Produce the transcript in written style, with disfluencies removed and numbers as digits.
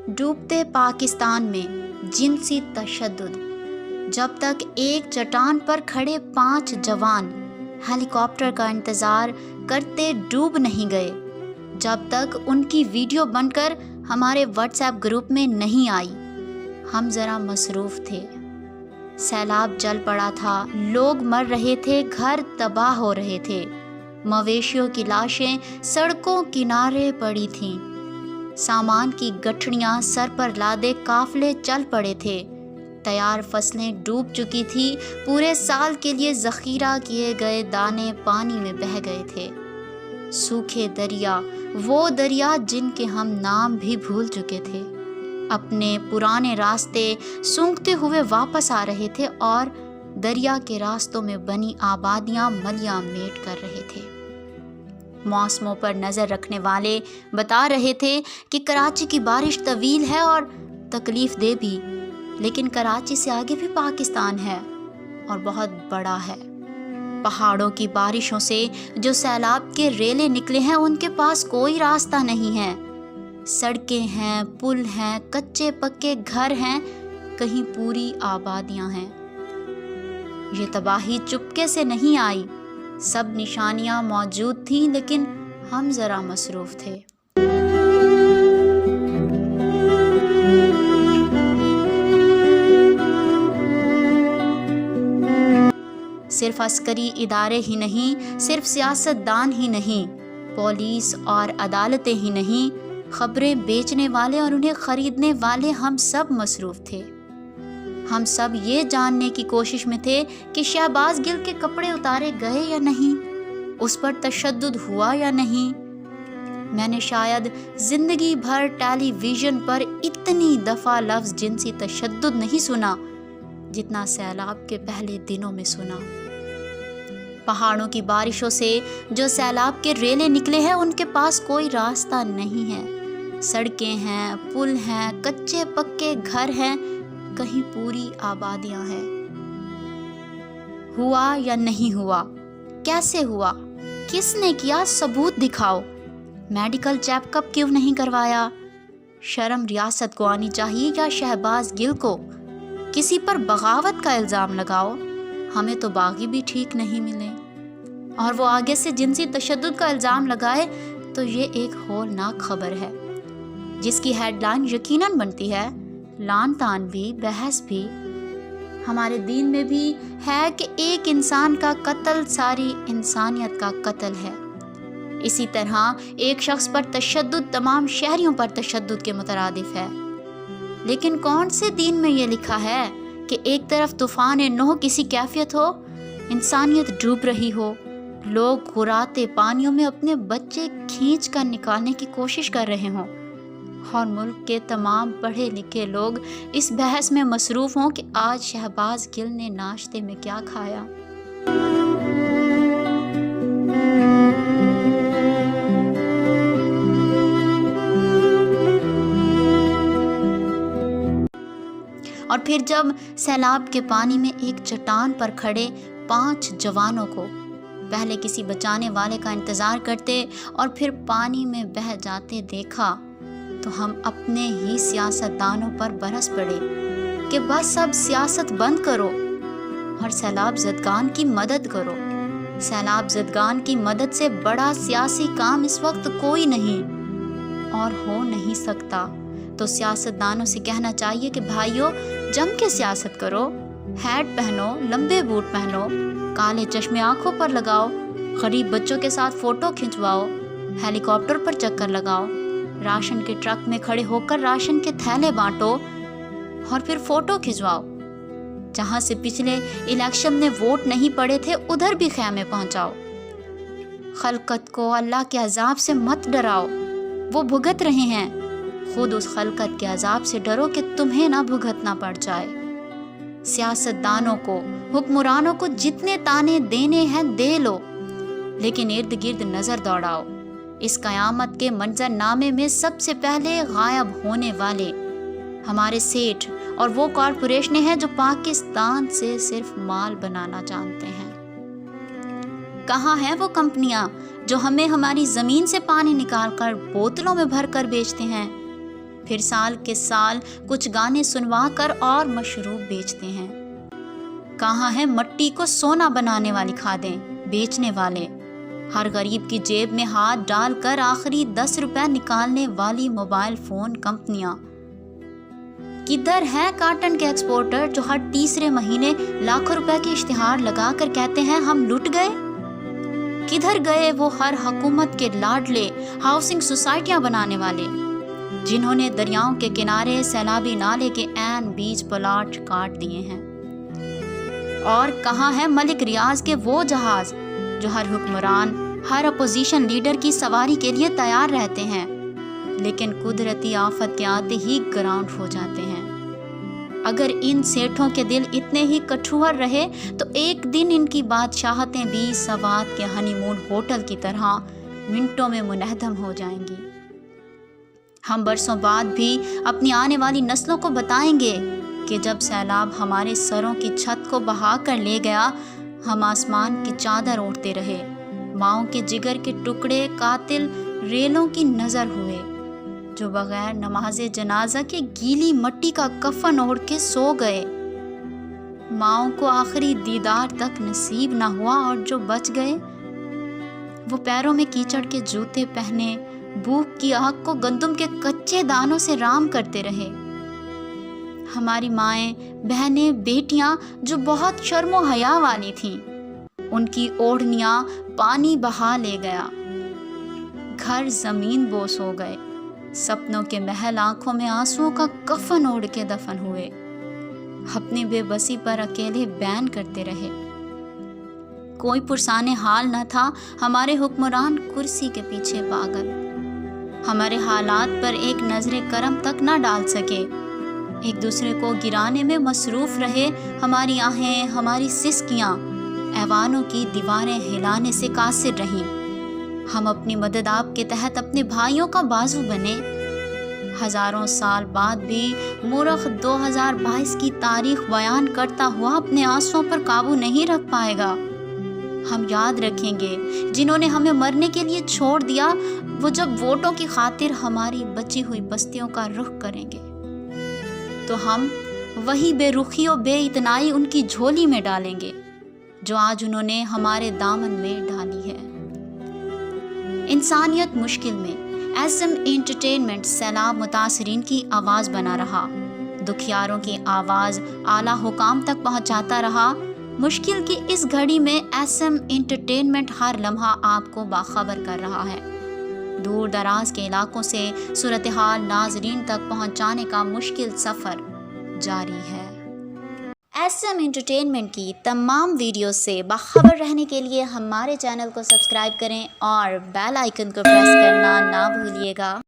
ڈوبتے پاکستان میں جنسی تشدد۔ جب تک ایک چٹان پر کھڑے 5 جوان ہیلی کاپٹر کا انتظار کرتے ڈوب نہیں گئے، جب تک ان کی ویڈیو بن کر ہمارے واٹس ایپ گروپ میں نہیں آئی، ہم ذرا مصروف تھے۔ سیلاب چل پڑا تھا، لوگ مر رہے تھے، گھر تباہ ہو رہے تھے، مویشیوں کی لاشیں سڑکوں کنارے پڑی تھیں، سامان کی گٹھڑیاں سر پر لادے قافلے چل پڑے تھے، تیار فصلیں ڈوب چکی تھی، پورے سال کے لیے ذخیرہ کیے گئے دانے پانی میں بہہ گئے تھے۔ سوکھے دریا، وہ دریا جن کے ہم نام بھی بھول چکے تھے، اپنے پرانے راستے سونگھتے ہوئے واپس آ رہے تھے اور دریا کے راستوں میں بنی آبادیاں ملیاں میٹ کر رہے تھے۔ موسموں پر نظر رکھنے والے بتا رہے تھے کہ کراچی کی بارش طویل ہے اور تکلیف دہ بھی، لیکن کراچی سے آگے بھی پاکستان ہے اور بہت بڑا ہے۔ پہاڑوں کی بارشوں سے جو سیلاب کے ریلے نکلے ہیں ان کے پاس کوئی راستہ نہیں ہے، سڑکیں ہیں، پل ہیں، کچے پکے گھر ہیں، کہیں پوری آبادیاں ہیں۔ یہ تباہی چپکے سے نہیں آئی، سب نشانیاں موجود تھیں، لیکن ہم ذرا مصروف تھے۔ صرف عسکری ادارے ہی نہیں، صرف سیاستدان ہی نہیں، پولیس اور عدالتیں ہی نہیں، خبریں بیچنے والے اور انہیں خریدنے والے، ہم سب مصروف تھے۔ ہم سب یہ جاننے کی کوشش میں تھے کہ شہباز گل کے کپڑے اتارے گئے یا نہیں، اس پر تشدد ہوا یا نہیں۔ میں نے شاید زندگی بھر ٹیلی ویژن پر اتنی دفعہ لفظ جنسی تشدد نہیں سنا جتنا سیلاب کے پہلے دنوں میں سنا۔ پہاڑوں کی بارشوں سے جو سیلاب کے ریلے نکلے ہیں ان کے پاس کوئی راستہ نہیں ہے، سڑکیں ہیں، پل ہیں، کچے پکے گھر ہیں، کہیں پوری آبادیاں ہیں۔ ہوا یا نہیں ہوا؟ کیسے ہوا؟ کس نے کیا؟ ثبوت دکھاؤ۔ میڈیکل چیک اپ کیوں نہیں کروایا؟ شرم ریاست کو آنی چاہیے یا شہباز گل کو؟ کسی پر بغاوت کا الزام لگاؤ، ہمیں تو باغی بھی ٹھیک نہیں ملے، اور وہ آگے سے جنسی تشدد کا الزام لگائے تو یہ ایک ہولناک خبر ہے جس کی ہیڈ لائن یقیناً بنتی ہے لان تان بھی، بحث بھی۔ ہمارے دین میں بھی ہے کہ ایک انسان کا قتل ساری انسانیت کا قتل ہے۔ اسی طرح ایک شخص پر تشدد تمام شہریوں پر تشدد کے مترادف ہے۔ لیکن کون سے دین میں یہ لکھا ہے کہ ایک طرف طوفان نوح کسی کیفیت ہو، انسانیت ڈوب رہی ہو، لوگ غراتے پانیوں میں اپنے بچے کھینچ کر نکالنے کی کوشش کر رہے ہوں، اور ملک کے تمام پڑھے لکھے لوگ اس بحث میں مصروف ہوں کہ آج شہباز گل نے ناشتے میں کیا کھایا۔ اور پھر جب سیلاب کے پانی میں ایک چٹان پر کھڑے 5 جوانوں کو پہلے کسی بچانے والے کا انتظار کرتے اور پھر پانی میں بہہ جاتے دیکھا تو ہم اپنے ہی سیاستدانوں پر برس پڑے کہ بس اب سیاست بند کرو اور سیلاب زدگان کی مدد کرو۔ سیلاب زدگان کی مدد سے بڑا سیاسی کام اس وقت کوئی نہیں اور ہو نہیں سکتا، تو سیاستدانوں سے کہنا چاہیے کہ بھائیو جم کے سیاست کرو، ہیٹ پہنو، لمبے بوٹ پہنو، کالے چشمے آنکھوں پر لگاؤ، غریب بچوں کے ساتھ فوٹو کھنچواؤ، ہیلی کاپٹر پر چکر لگاؤ، راشن کے ٹرک میں کھڑے ہو کر راشن کے تھیلے بانٹو اور پھر فوٹو کھنچواؤ۔ جہاں سے پچھلے الیکشن میں ووٹ نہیں پڑے تھے ادھر بھی خیمے پہنچاؤ۔ خلقت کو اللہ کے عذاب سے مت ڈراؤ، وہ بھگت رہے ہیں، خود اس خلقت کے عذاب سے ڈرو کہ تمہیں نہ بھگتنا پڑ جائے۔ سیاستدانوں کو، حکمرانوں کو جتنے تانے دینے ہیں دے لو، لیکن ارد گرد نظر دوڑاؤ۔ اس قیامت کے منظر نامے میں سب سے پہلے غائب ہونے والے ہمارے سیٹھ اور وہ کارپوریشنیں ہیں جو پاکستان سے صرف مال بنانا جانتے ہیں۔ کہاں ہیں وہ کمپنیاں جو ہمیں ہماری زمین سے پانی نکال کر بوتلوں میں بھر کر بیچتے ہیں؟ پھر سال کے سال کچھ گانے سنوا کر اور مشروب بیچتے ہیں۔ کہاں ہے مٹی کو سونا بنانے والی کھادیں بیچنے والے؟ ہر غریب کی جیب میں ہاتھ ڈال کر آخری 10 روپے نکالنے والی موبائل فون کمپنیاں؟ کدھر ہے کاٹن کے ایکسپورٹر جو ہر تیسرے مہینے لاکھوں روپے کے اشتہار لگا کر کہتے ہیں ہم لٹ گئے؟ کدھر گئے وہ ہر حکومت کے لاڈلے ہاؤسنگ سوسائٹیاں بنانے والے جنہوں نے دریاؤں کے کنارے سیلابی نالے کے عین بیچ پلاٹ کاٹ دیے ہیں؟ اور کہاں ہے ملک ریاض کے وہ جہاز جو ہر حکمران ہر اپوزیشن لیڈر کی سواری کے لیے تیار رہتے ہیں لیکن قدرتی آفت کے آتے ہی گراؤنڈ ہو جاتے ہیں؟ اگر ان سیٹھوں کے دل اتنے ہی کٹھور رہے تو ایک دن ان کی بادشاہتیں بھی سوات کے ہنی مون ہوٹل کی طرح منٹوں میں منہدم ہو جائیں گی۔ ہم برسوں بعد بھی اپنی آنے والی نسلوں کو بتائیں گے کہ جب سیلاب ہمارے سروں کی چھت کو بہا کر لے گیا ہم آسمان کی چادر اوڑھتے رہے، ماؤں کے جگر کے ٹکڑے قاتل ریلوں کی نظر ہوئے جو بغیر نماز جنازہ کے گیلی مٹی کا کفن اوڑھ کے سو گئے۔ ماؤں کو آخری دیدار تک نصیب نہ ہوا اور جو بچ گئے وہ پیروں میں کیچڑ کے جوتے پہنے بھوک کی آگ کو گندم کے کچے دانوں سے رام کرتے رہے۔ ہماری مائیں، بہنیں، بیٹیاں جو بہت شرم و حیا والی تھیں ان کی اوڑھنیاں پانی بہا لے گیا، گھر زمین بوس ہو گئے، سپنوں کے محل آنکھوں میں آنسوؤں کا کفن اوڑھ کے دفن ہوئے، اپنی بے بسی پر اکیلے بین کرتے رہے۔ کوئی پرسان حال نہ تھا، ہمارے حکمران کرسی کے پیچھے پاگل، ہمارے حالات پر ایک نظر کرم تک نہ ڈال سکے، ایک دوسرے کو گرانے میں مصروف رہے، ہماری آہیں، ہماری سسکیاں ایوانوں کی دیواریں ہلانے سے قاصر رہیں۔ ہم اپنی مدد آپ کے تحت اپنے بھائیوں کا بازو بنے۔ ہزاروں سال بعد بھی مورخ 2022 کی تاریخ بیان کرتا ہوا اپنے آنسوؤں پر قابو نہیں رکھ پائے گا۔ ہم یاد رکھیں گے جنہوں نے ہمیں مرنے کے لیے چھوڑ دیا، وہ جب ووٹوں کی خاطر ہماری بچی ہوئی بستیوں کا رخ کریں گے تو ہم وہی بے رخی و بے اتنائی ان کی جھولی میں ڈالیں گے جو آج انہوں نے ہمارے دامن میں ڈالی ہے۔ انسانیت مشکل میں ایس ایم انٹرٹینمنٹ سیلاب متاثرین کی آواز بنا رہا، دکھیاروں کی آواز اعلیٰ حکام تک پہنچاتا رہا۔ مشکل کی اس گھڑی میں ایس ایم انٹرٹینمنٹ ہر لمحہ آپ کو باخبر کر رہا ہے۔ دور دراز کے علاقوں سے صورتحال ناظرین تک پہنچانے کا مشکل سفر جاری ہے۔ ایس ایم انٹرٹینمنٹ کی تمام ویڈیوز سے باخبر رہنے کے لیے ہمارے چینل کو سبسکرائب کریں اور بیل آئیکن کو پریس کرنا نہ بھولیے گا۔